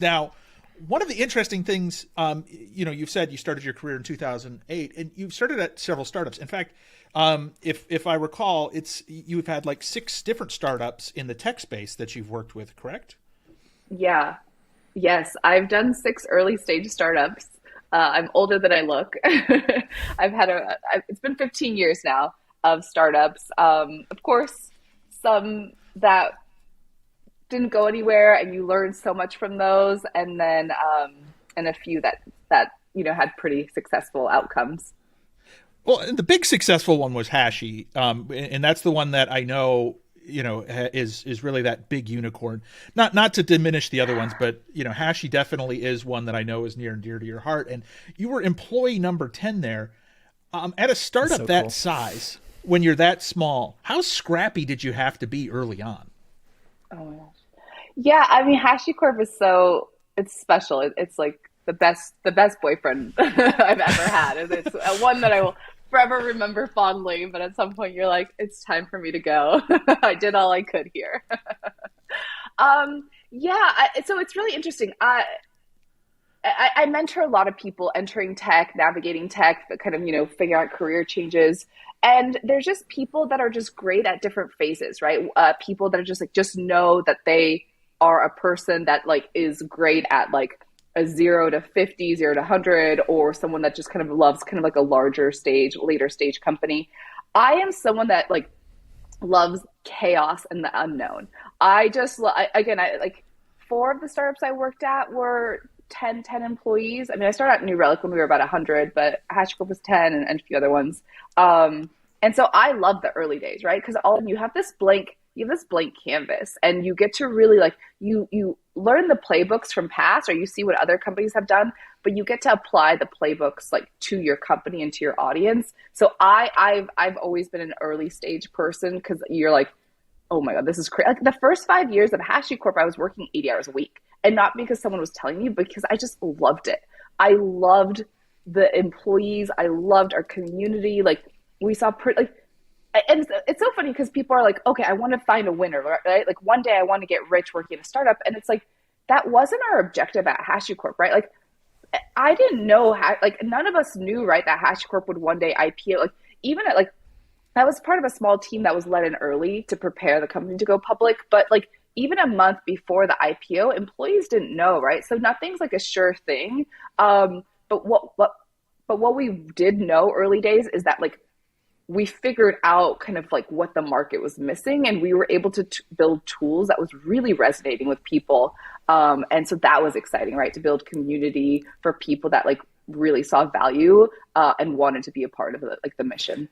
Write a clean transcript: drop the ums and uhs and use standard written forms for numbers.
Now, one of the interesting things, you've said you started your career in 2008, and you've started at several startups. In fact, if I recall, you've had like 6 different startups in the tech space that you've worked with, correct? Yeah. Yes, I've done 6 early stage startups. I'm older than I look. It's been 15 years now of startups. Of course, some that didn't go anywhere, and you learned so much from those, and then and a few that had pretty successful outcomes. Well, and the big successful one was Hashi, and that's the one that I know is really that big unicorn. Not to diminish the other ones, but Hashi definitely is one that I know is near and dear to your heart. And you were employee number 10 there, at a That's startup so that cool. size. When you're that small, how scrappy did you have to be early on? Oh my gosh. Yeah, I mean, Hashi Corp is it's special. It's like the best boyfriend I've ever had, and it's one that I will forever remember fondly. But at some point, you're like, it's time for me to go. I did all I could here. Yeah, so it's really interesting. I mentor a lot of people entering tech, navigating tech, but kind of, figuring out career changes. And there's just people that are just great at different phases, right? People that are just like, just know that they are a person that like is great at like a 0 to 50, 0 to 100, or someone that just kind of loves kind of like a larger stage, later stage company. I am someone that like loves chaos and the unknown. Again, I like 4 of the startups I worked at were ten employees. I mean, I started at New Relic when we were about 100, but HashiCorp was 10, and a few other ones. And so I love the early days, right? Because all you have this blank canvas, and you get to really like you learn the playbooks from past, or you see what other companies have done, but you get to apply the playbooks like to your company and to your audience. So I've always been an early stage person, because you're like, oh my God, this is crazy. Like the first 5 years of HashiCorp, I was working 80 hours a week. And not because someone was telling me, but because I just loved it. I loved the employees. I loved our community. Like we saw like, and it's so funny because people are like, okay, I want to find a winner, right? Like one day I want to get rich working in a startup. And it's like, that wasn't our objective at HashiCorp, right? Like I didn't know how, like none of us knew, right, that HashiCorp would one day IPO. Like even at like, I was part of a small team that was let in early to prepare the company to go public. But like even a month before the IPO, employees didn't know, right? So nothing's like a sure thing. But what we did know early days is that like we figured out kind of like what the market was missing, and we were able to build tools that was really resonating with people. And so that was exciting, right? To build community for people that like really saw value and wanted to be a part of the mission.